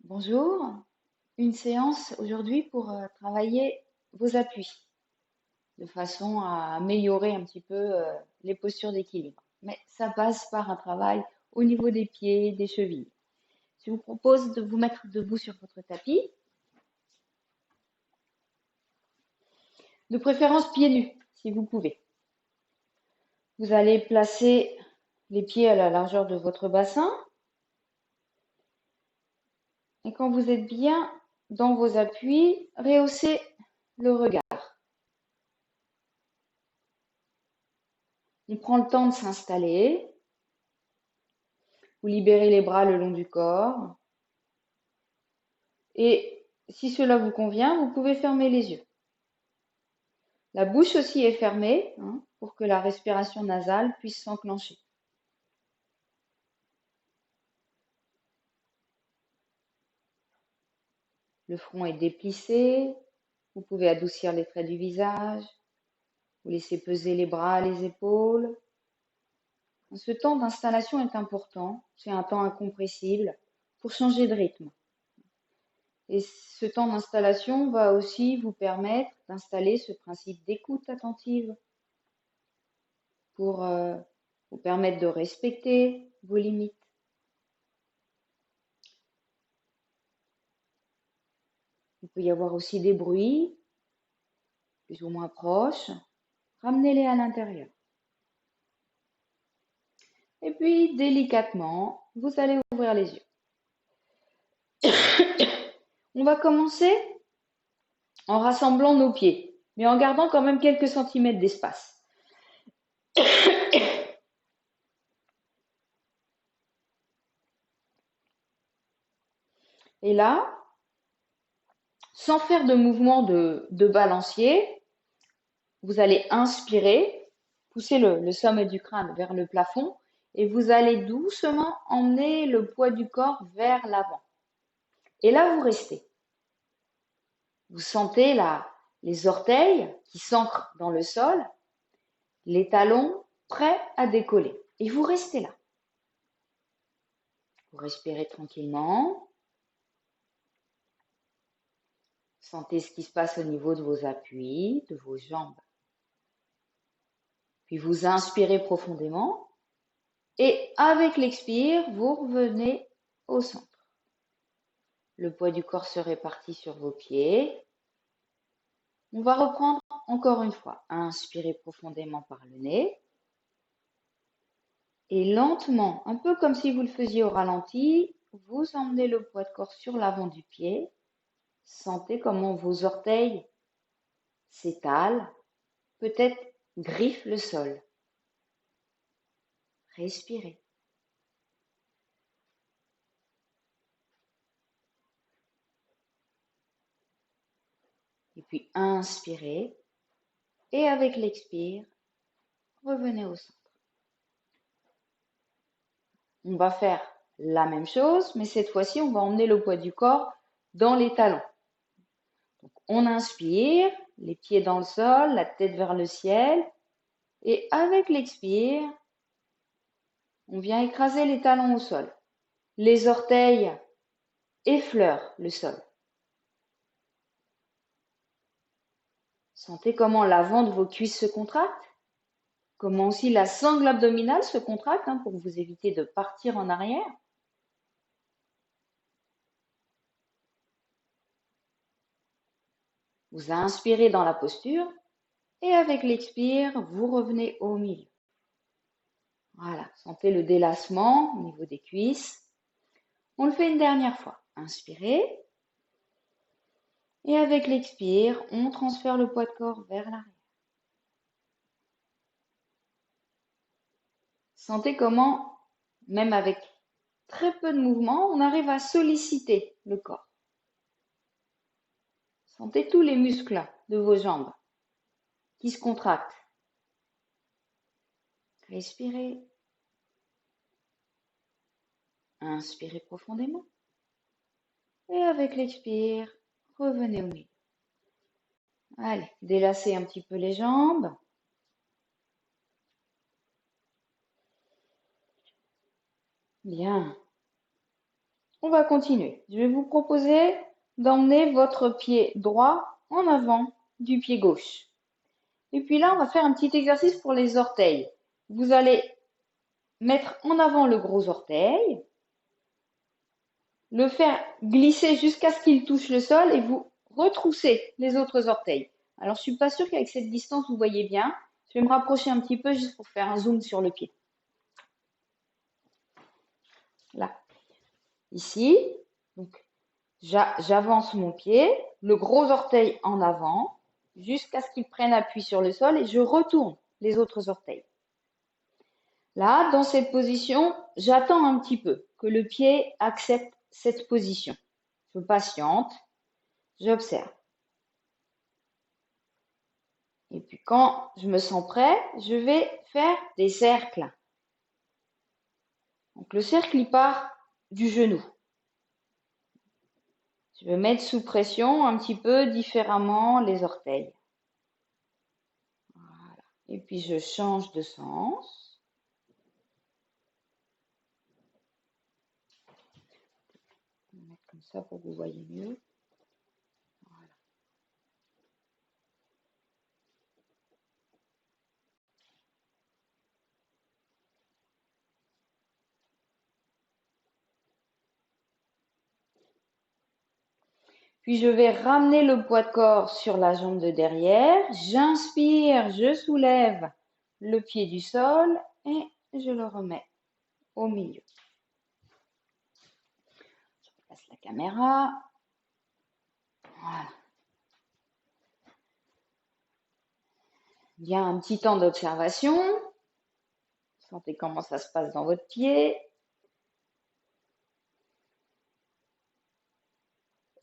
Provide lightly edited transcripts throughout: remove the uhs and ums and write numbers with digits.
Bonjour, une séance aujourd'hui pour travailler vos appuis de façon à améliorer un petit peu les postures d'équilibre. Mais ça passe par un travail au niveau des pieds, des chevilles. Je vous propose de vous mettre debout sur votre tapis, de préférence pieds nus si vous pouvez. Vous allez placer les pieds à la largeur de votre bassin et quand vous êtes bien dans vos appuis, rehaussez le regard. On prend le temps de s'installer. Vous libérez les bras le long du corps. Et si cela vous convient, vous pouvez fermer les yeux. La bouche aussi est fermée pour que la respiration nasale puisse s'enclencher. Le front est déplissé. Vous pouvez adoucir les traits du visage. Vous laissez peser les bras, les épaules. Ce temps d'installation est important. C'est un temps incompressible pour changer de rythme. Et ce temps d'installation va aussi vous permettre d'installer ce principe d'écoute attentive pour vous permettre de respecter vos limites. Il peut y avoir aussi des bruits, plus ou moins proches. Ramenez-les à l'intérieur. Et puis, délicatement, vous allez ouvrir les yeux. On va commencer en rassemblant nos pieds, mais en gardant quand même quelques centimètres d'espace. Et là, sans faire de mouvement de balancier, vous allez inspirer, pousser le sommet du crâne vers le plafond et vous allez doucement emmener le poids du corps vers l'avant. Et là, vous restez. Vous sentez là les orteils qui s'ancrent dans le sol, les talons prêts à décoller. Et vous restez là. Vous respirez tranquillement. Sentez ce qui se passe au niveau de vos appuis, de vos jambes. Puis vous inspirez profondément et avec l'expire, vous revenez au centre. Le poids du corps se répartit sur vos pieds. On va reprendre encore une fois. Inspirez profondément par le nez. Et lentement, un peu comme si vous le faisiez au ralenti, vous emmenez le poids de corps sur l'avant du pied. Sentez comment vos orteils s'étalent, peut-être griffent le sol. Respirez. Et puis inspirez. Et avec l'expire, revenez au centre. On va faire la même chose, mais cette fois-ci, on va emmener le poids du corps dans les talons. Donc, on inspire, les pieds dans le sol, la tête vers le ciel. Et avec l'expire, on vient écraser les talons au sol. Les orteils effleurent le sol. Sentez comment l'avant de vos cuisses se contracte. Comment aussi la sangle abdominale se contracte pour vous éviter de partir en arrière. Vous inspirez dans la posture et avec l'expire, vous revenez au milieu. Voilà, sentez le délassement au niveau des cuisses. On le fait une dernière fois. Inspirez. Et avec l'expire, on transfère le poids de corps vers l'arrière. Sentez comment, même avec très peu de mouvement, on arrive à solliciter le corps. Sentez tous les muscles de vos jambes qui se contractent. Respirez. Inspirez profondément. Et avec l'expire, revenez au milieu. Allez, délassez un petit peu les jambes. Bien. On va continuer. Je vais vous proposer d'emmener votre pied droit en avant du pied gauche. Et puis là, on va faire un petit exercice pour les orteils. Vous allez mettre en avant le gros orteil, le faire glisser jusqu'à ce qu'il touche le sol et vous retroussez les autres orteils. Alors, je suis pas sûre qu'avec cette distance, vous voyez bien. Je vais me rapprocher un petit peu juste pour faire un zoom sur le pied. Là, ici. Donc, j'avance mon pied, le gros orteil en avant, jusqu'à ce qu'il prenne appui sur le sol et je retourne les autres orteils. Là, dans cette position, j'attends un petit peu que le pied accepte cette position. Je patiente, j'observe. Et puis quand je me sens prêt, je vais faire des cercles. Donc le cercle, il part du genou. Je vais mettre sous pression un petit peu différemment les orteils. Voilà. Et puis je change de sens. Je vais mettre comme ça pour que vous voyez mieux. Voilà. Puis je vais ramener le poids de corps sur la jambe de derrière. J'inspire, je soulève le pied du sol et je le remets au milieu. Je place la caméra. Voilà. Il y a un petit temps d'observation. Sentez comment ça se passe dans votre pied.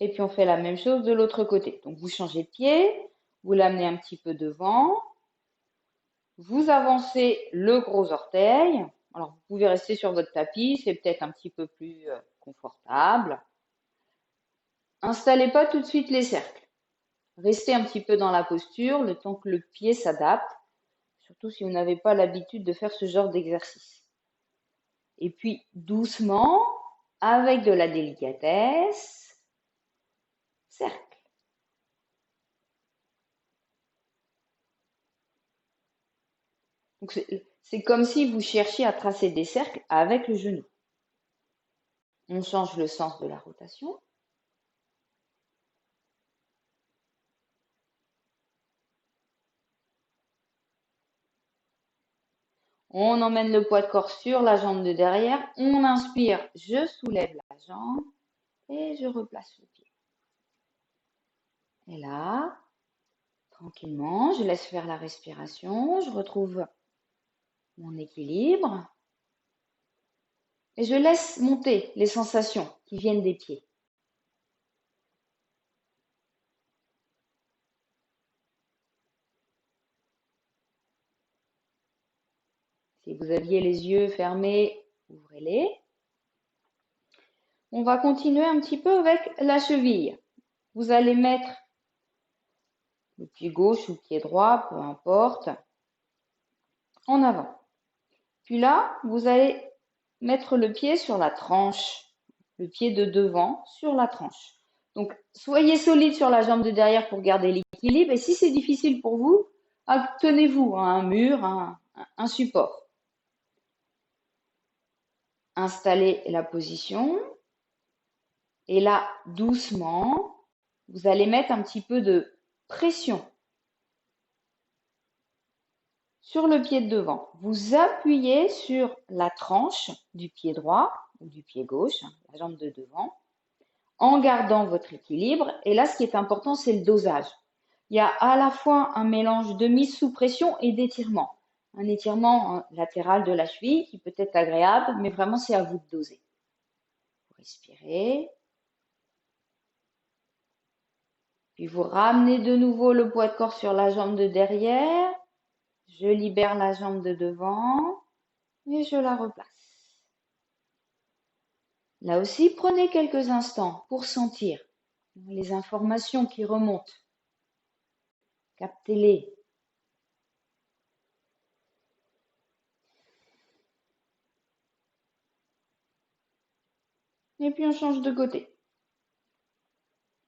Et puis on fait la même chose de l'autre côté. Donc vous changez de pied, vous l'amenez un petit peu devant, vous avancez le gros orteil. Alors vous pouvez rester sur votre tapis, c'est peut-être un petit peu plus confortable. Installez pas tout de suite les cercles. Restez un petit peu dans la posture le temps que le pied s'adapte, surtout si vous n'avez pas l'habitude de faire ce genre d'exercice. Et puis doucement, avec de la délicatesse, cercle. Donc c'est comme si vous cherchiez à tracer des cercles avec le genou. On change le sens de la rotation. On emmène le poids de corps sur la jambe de derrière. On inspire, je soulève la jambe et je replace le pied. Et là, tranquillement, je laisse faire la respiration. Je retrouve mon équilibre. Et je laisse monter les sensations qui viennent des pieds. Si vous aviez les yeux fermés, ouvrez-les. On va continuer un petit peu avec la cheville. Vous allez mettre le pied gauche ou le pied droit, peu importe, en avant. Puis là, vous allez mettre le pied sur la tranche, le pied de devant sur la tranche. Donc, soyez solide sur la jambe de derrière pour garder l'équilibre. Et si c'est difficile pour vous, tenez-vous à un mur, un support. Installez la position. Et là, doucement, vous allez mettre un petit peu de pression sur le pied de devant. Vous appuyez sur la tranche du pied droit ou du pied gauche, la jambe de devant, en gardant votre équilibre. Et là, ce qui est important, c'est le dosage. Il y a à la fois un mélange de mise sous pression et d'étirement. Un étirement latéral de la cheville qui peut être agréable, mais vraiment, c'est à vous de doser. Vous respirez. Puis vous ramenez de nouveau le poids de corps sur la jambe de derrière. Je libère la jambe de devant et je la replace. Là aussi, prenez quelques instants pour sentir les informations qui remontent. Captez-les. Et puis on change de côté.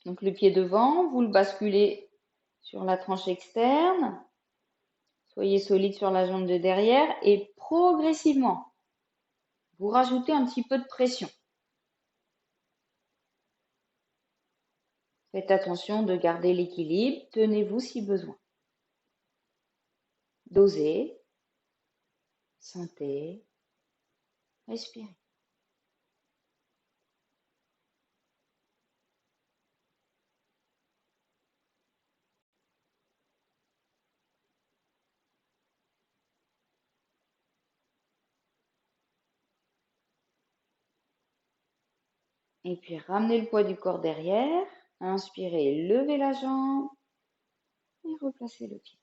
Donc le pied devant, vous le basculez sur la tranche externe. Soyez solide sur la jambe de derrière et progressivement, vous rajoutez un petit peu de pression. Faites attention de garder l'équilibre, tenez-vous si besoin. Dosez, sentez, respirez. Et puis ramenez le poids du corps derrière. Inspirez, levez la jambe et replacez le pied.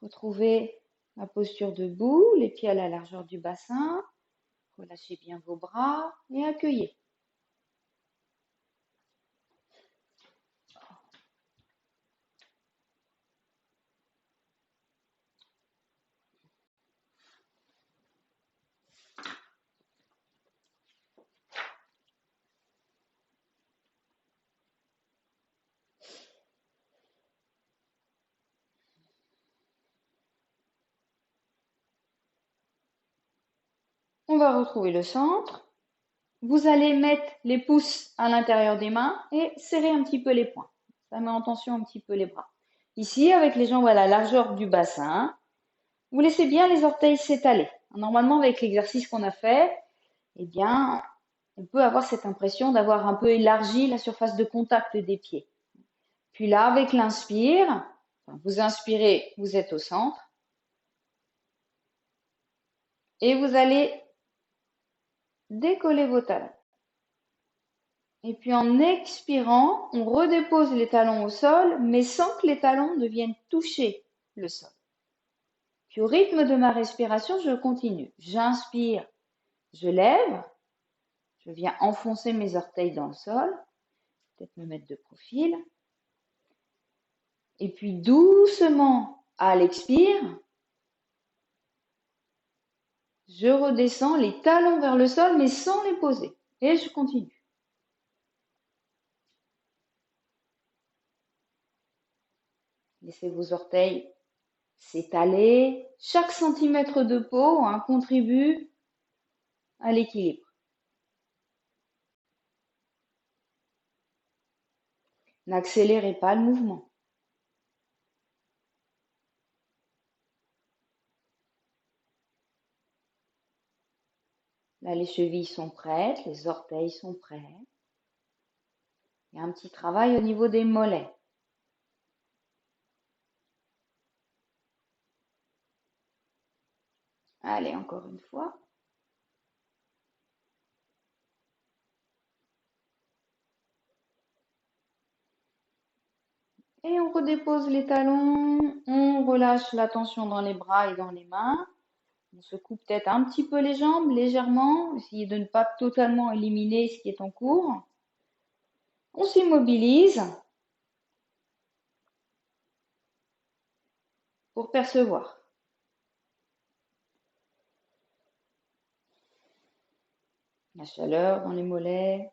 Retrouvez la posture debout, les pieds à la largeur du bassin. Relâchez bien vos bras et accueillez. On va retrouver le centre. Vous allez mettre les pouces à l'intérieur des mains et serrer un petit peu les poings. Ça met en tension un petit peu les bras. Ici, avec les jambes à la largeur du bassin, vous laissez bien les orteils s'étaler. Normalement, avec l'exercice qu'on a fait, eh bien, on peut avoir cette impression d'avoir un peu élargi la surface de contact des pieds. Puis là, avec l'inspire, vous inspirez, vous êtes au centre. Et vous allez décoller vos talons. Et puis en expirant, on redépose les talons au sol, mais sans que les talons ne viennent toucher le sol. Puis au rythme de ma respiration, je continue. J'inspire, je lève, je viens enfoncer mes orteils dans le sol, peut-être me mettre de profil. Et puis doucement, à l'expire, je redescends les talons vers le sol, mais sans les poser. Et je continue. Laissez vos orteils s'étaler. Chaque centimètre de peau contribue à l'équilibre. N'accélérez pas le mouvement. Là, les chevilles sont prêtes, les orteils sont prêts. Il y a un petit travail au niveau des mollets. Allez, encore une fois. Et on redépose les talons, on relâche la tension dans les bras et dans les mains. On secoue peut-être un petit peu les jambes, légèrement, essayez de ne pas totalement éliminer ce qui est en cours. On s'immobilise pour percevoir. La chaleur dans les mollets.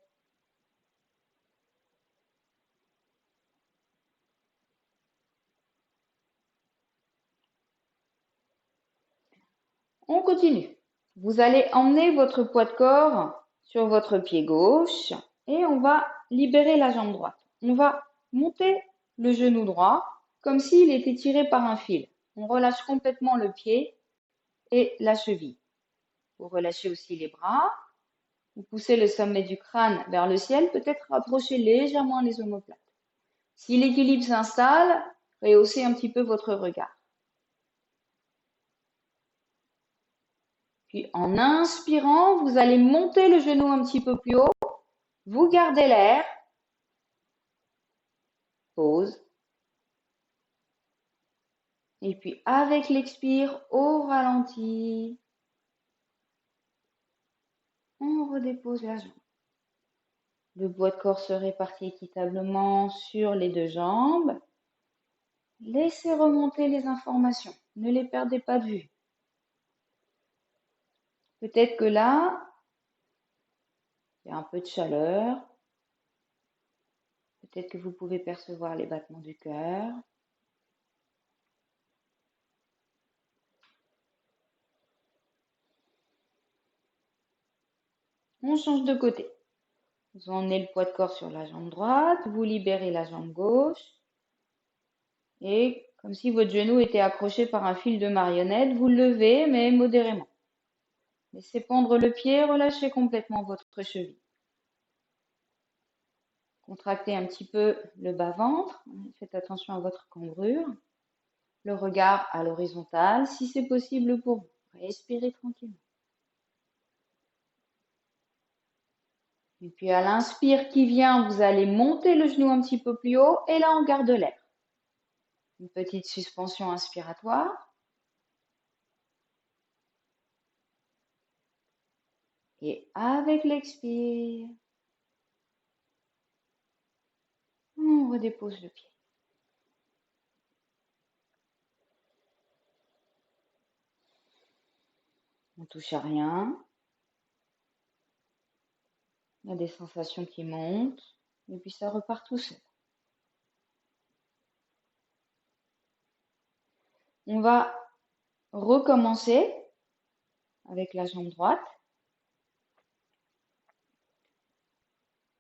On continue. Vous allez emmener votre poids de corps sur votre pied gauche et on va libérer la jambe droite. On va monter le genou droit comme s'il était tiré par un fil. On relâche complètement le pied et la cheville. Vous relâchez aussi les bras. Vous poussez le sommet du crâne vers le ciel, peut-être rapprocher légèrement les omoplates. Si l'équilibre s'installe, rehaussez un petit peu votre regard. Puis en inspirant, vous allez monter le genou un petit peu plus haut. Vous gardez l'air. Pause. Et puis avec l'expire, au ralenti, on redépose la jambe. Le poids de corps se répartit équitablement sur les deux jambes. Laissez remonter les informations. Ne les perdez pas de vue. Peut-être que là, Il y a un peu de chaleur. Peut-être que vous pouvez percevoir les battements du cœur. On change de côté. Vous emmenez le poids de corps sur la jambe droite, vous libérez la jambe gauche. Et comme si votre genou était accroché par un fil de marionnette, vous le levez, mais modérément. Laissez pendre le pied, relâchez complètement votre cheville. Contractez un petit peu le bas-ventre, faites attention à votre cambrure. Le regard à l'horizontale, si c'est possible pour vous. Respirez tranquillement. Et puis à l'inspire qui vient, vous allez monter le genou un petit peu plus haut et là on garde l'air. Une petite suspension inspiratoire. Et avec l'expire, on redépose le pied. On touche à rien. Il y a des sensations qui montent et puis ça repart tout seul. On va recommencer avec la jambe droite.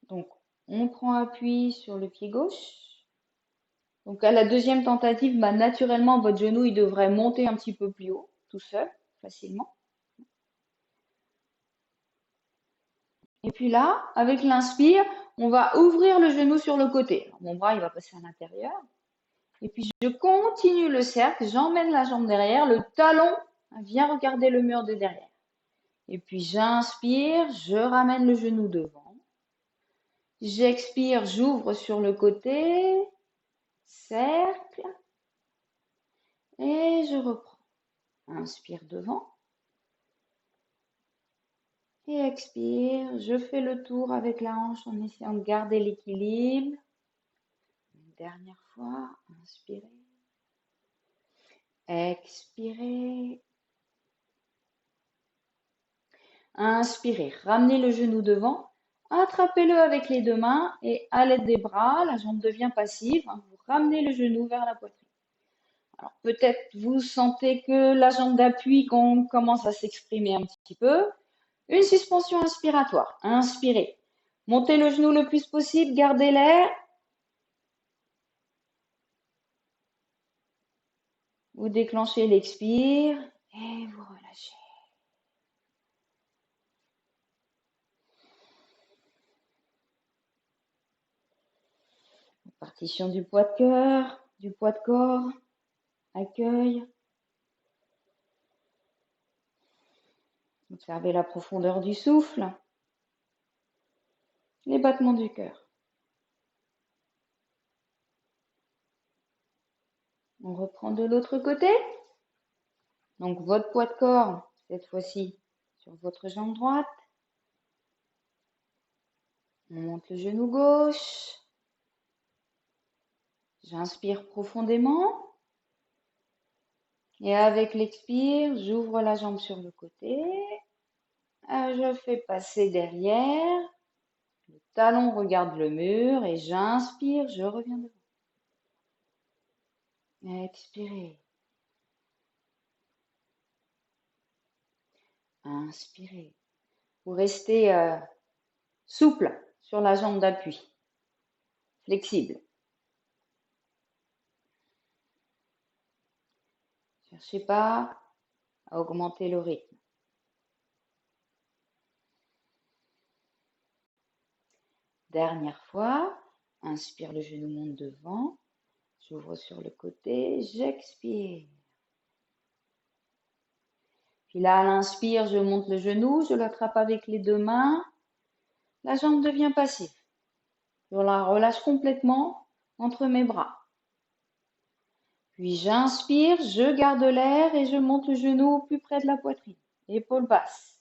Donc, on prend appui sur le pied gauche. Donc, à la deuxième tentative, naturellement, votre genou, il devrait monter un petit peu plus haut, tout seul, facilement. Et puis là, avec l'inspire, on va ouvrir le genou sur le côté. Alors, mon bras, il va passer à l'intérieur. Et puis, je continue le cercle, j'emmène la jambe derrière, le talon vient regarder le mur de derrière. Et puis, j'inspire, je ramène le genou devant. J'expire, j'ouvre sur le côté, cercle, et je reprends. Inspire devant. Et expire, je fais le tour avec la hanche en essayant de garder l'équilibre. Une dernière fois, inspirez. Expirez. Inspirez, ramenez le genou devant, attrapez-le avec les deux mains et à l'aide des bras, la jambe devient passive, vous ramenez le genou vers la poitrine. Alors peut-être vous sentez que la jambe d'appui commence à s'exprimer un petit peu. Une suspension inspiratoire. Inspirez. Montez le genou le plus possible, gardez l'air. Vous déclenchez l'expire et vous relâchez. Partition du poids de cœur, du poids de corps, accueil. Observez la profondeur du souffle, les battements du cœur. On reprend de l'autre côté. Donc votre poids de corps, cette fois-ci, sur votre jambe droite. On monte le genou gauche. J'inspire profondément. Et avec l'expire, j'ouvre la jambe sur le côté. Je fais passer derrière. Le talon regarde le mur et j'inspire, je reviens devant. Expirez. Inspirez. Vous restez souple sur la jambe d'appui. Flexible. Cherchez pas à augmenter le rythme. Dernière fois, inspire, le genou monte devant, j'ouvre sur le côté, j'expire. Puis là, à l'inspire, je monte le genou, je l'attrape avec les deux mains, la jambe devient passive. Je la relâche complètement entre mes bras. Puis j'inspire, je garde l'air et je monte le genou au plus près de la poitrine, épaule basse.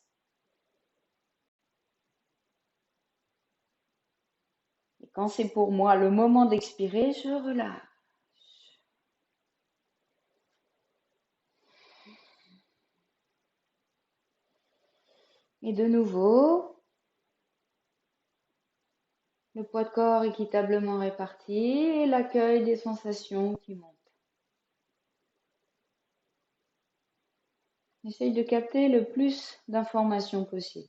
Et quand c'est pour moi le moment d'expirer, je relâche. Et de nouveau, le poids de corps équitablement réparti et l'accueil des sensations qui montent. Essaye de capter le plus d'informations possible.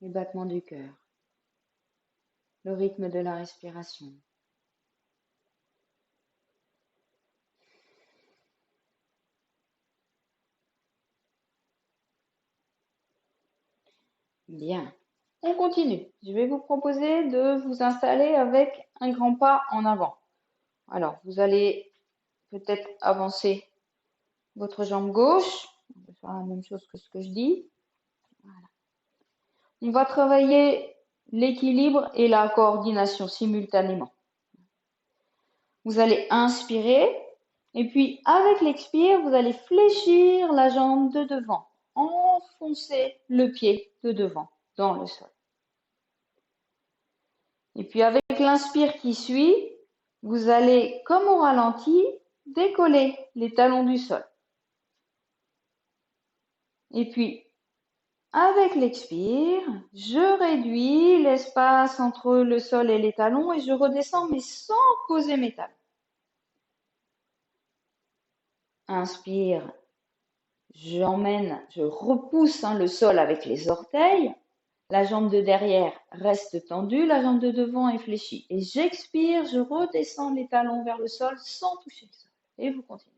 Les battements du cœur, le rythme de la respiration. Bien, on continue. Je vais vous proposer de vous installer avec un grand pas en avant. Alors, vous allez peut-être avancer votre jambe gauche. On va faire la même chose que ce que je dis. Voilà. On va travailler l'équilibre et la coordination simultanément. Vous allez inspirer et puis avec l'expire, vous allez fléchir la jambe de devant. Enfoncer le pied de devant dans le sol. Et puis avec l'inspire qui suit, vous allez, comme au ralenti, décoller les talons du sol. Et puis, avec l'expire, je réduis l'espace entre le sol et les talons et je redescends, mais sans poser mes talons. Inspire, je repousse le sol avec les orteils. La jambe de derrière reste tendue, la jambe de devant est fléchie. Et j'expire, je redescends les talons vers le sol sans toucher le sol. Et vous continuez.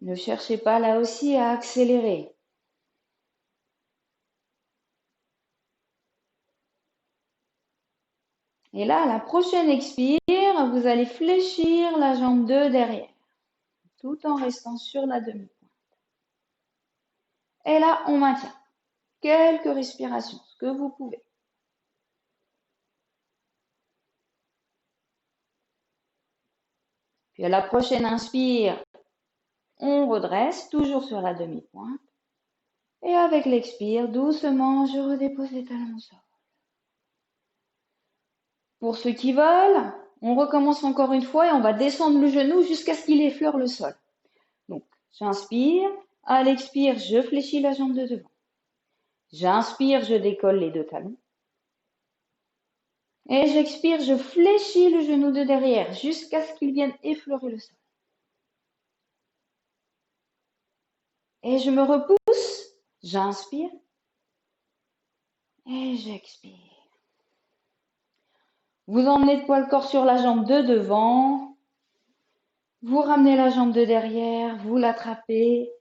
Ne cherchez pas là aussi à accélérer. Et là, à la prochaine expire, vous allez fléchir la jambe de derrière, tout en restant sur la demi-pointe. Et là, on maintient quelques respirations, ce que vous pouvez. Puis à la prochaine inspire, on redresse, toujours sur la demi-pointe. Et avec l'expire, doucement, je redépose les talons au sol. Pour ceux qui veulent, on recommence encore une fois et on va descendre le genou jusqu'à ce qu'il effleure le sol. Donc, j'inspire. À l'expire, je fléchis la jambe de devant. J'inspire, je décolle les deux talons. Et j'expire, je fléchis le genou de derrière jusqu'à ce qu'il vienne effleurer le sol. Et je me repousse. J'inspire. Et j'expire. Vous emmenez le poids le corps sur la jambe de devant. Vous ramenez la jambe de derrière. Vous l'attrapez.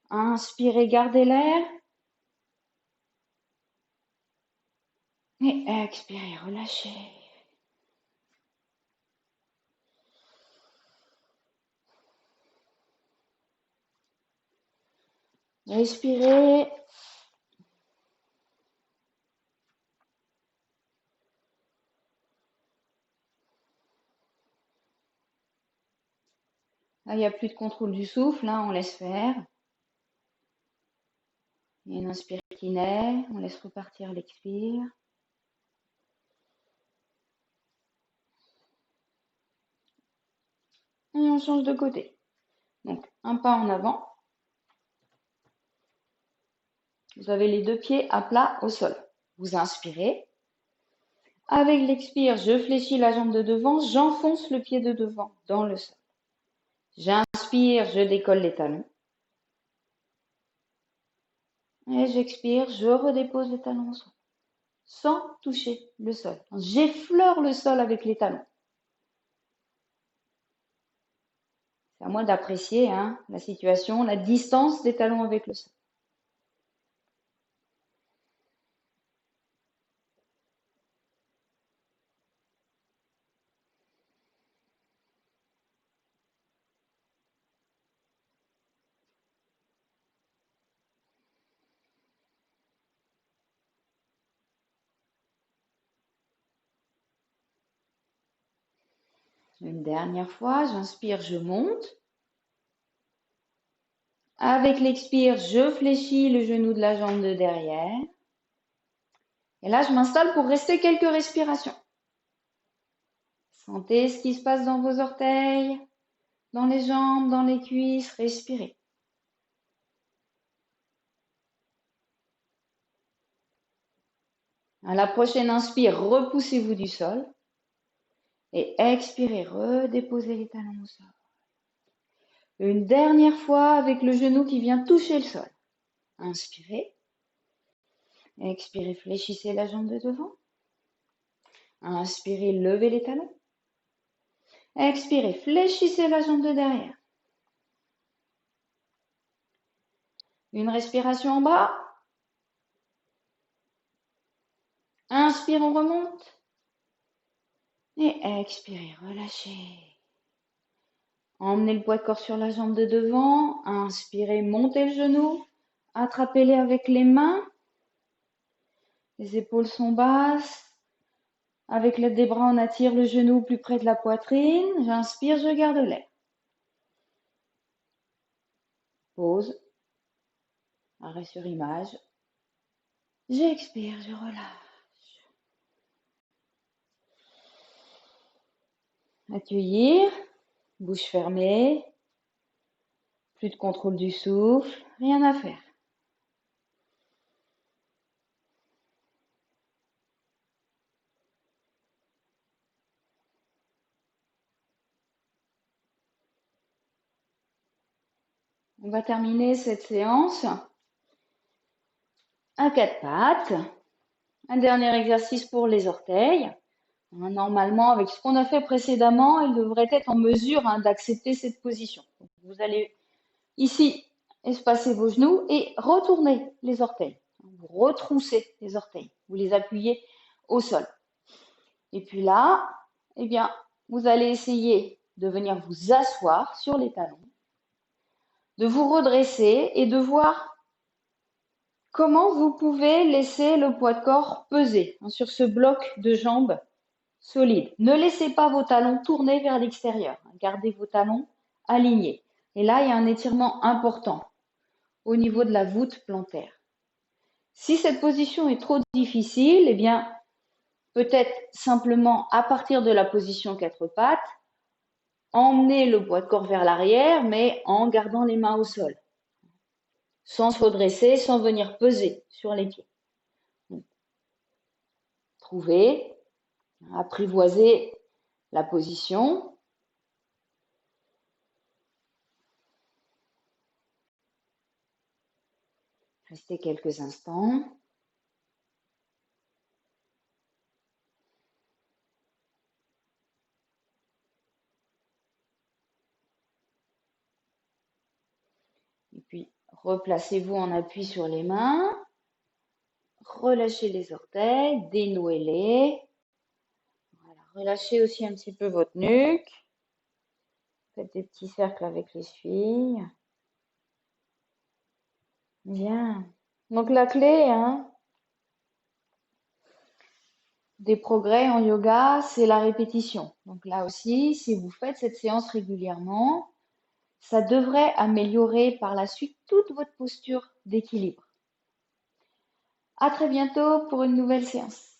Inspirez, gardez l'air. Et expirez, relâchez. Respirez. Là, il n'y a plus de contrôle du souffle, on laisse faire. Il y a une inspire qui naît, on laisse repartir l'expire. Et on change de côté. Donc, un pas en avant. Vous avez les deux pieds à plat au sol. Vous inspirez. Avec l'expire, je fléchis la jambe de devant, j'enfonce le pied de devant dans le sol. J'inspire, je décolle les talons. Et j'expire, je redépose les talons au sol, sans toucher le sol. J'effleure le sol avec les talons. C'est à moi d'apprécier la situation, la distance des talons avec le sol. Une dernière fois, j'inspire, je monte. Avec l'expire, je fléchis le genou de la jambe de derrière. Et là, je m'installe pour rester quelques respirations. Sentez ce qui se passe dans vos orteils, dans les jambes, dans les cuisses. Respirez. À la prochaine inspire, repoussez-vous du sol. Et expirez, redéposez les talons au sol. Une dernière fois avec le genou qui vient toucher le sol. Inspirez. Expirez, fléchissez la jambe de devant. Inspirez, levez les talons. Expirez, fléchissez la jambe de derrière. Une respiration en bas. Inspire, on remonte. Et expirez, relâchez. Emmenez le poids de corps sur la jambe de devant. Inspirez, montez le genou. Attrapez-les avec les mains. Les épaules sont basses. Avec l'aide des bras, on attire le genou plus près de la poitrine. J'inspire, je garde l'air. Pause. Arrêt sur image. J'expire, je relâche. Accueillir. Bouche fermée. Plus de contrôle du souffle. Rien à faire. On va terminer cette séance à quatre pattes. Un dernier exercice pour les orteils. Normalement, avec ce qu'on a fait précédemment, il devrait être en mesure d'accepter cette position. Vous allez ici espacer vos genoux et retourner les orteils. Vous retroussez les orteils. Vous les appuyez au sol. Et puis là, eh bien, vous allez essayer de venir vous asseoir sur les talons, de vous redresser et de voir comment vous pouvez laisser le poids de corps peser sur ce bloc de jambes solide. Ne laissez pas vos talons tourner vers l'extérieur. Gardez vos talons alignés. Et là, il y a un étirement important au niveau de la voûte plantaire. Si cette position est trop difficile, eh bien, peut-être simplement à partir de la position quatre pattes, emmener le poids de corps vers l'arrière, mais en gardant les mains au sol, sans se redresser, sans venir peser sur les pieds. Trouvez, apprivoisez la position. Restez quelques instants. Et puis, replacez-vous en appui sur les mains. Relâchez les orteils, dénouez-les. Voilà. Relâchez aussi un petit peu votre nuque. Faites des petits cercles avec les chevilles. Bien. Donc la clé des progrès en yoga, c'est la répétition. Donc là aussi, si vous faites cette séance régulièrement, ça devrait améliorer par la suite toute votre posture d'équilibre. À très bientôt pour une nouvelle séance.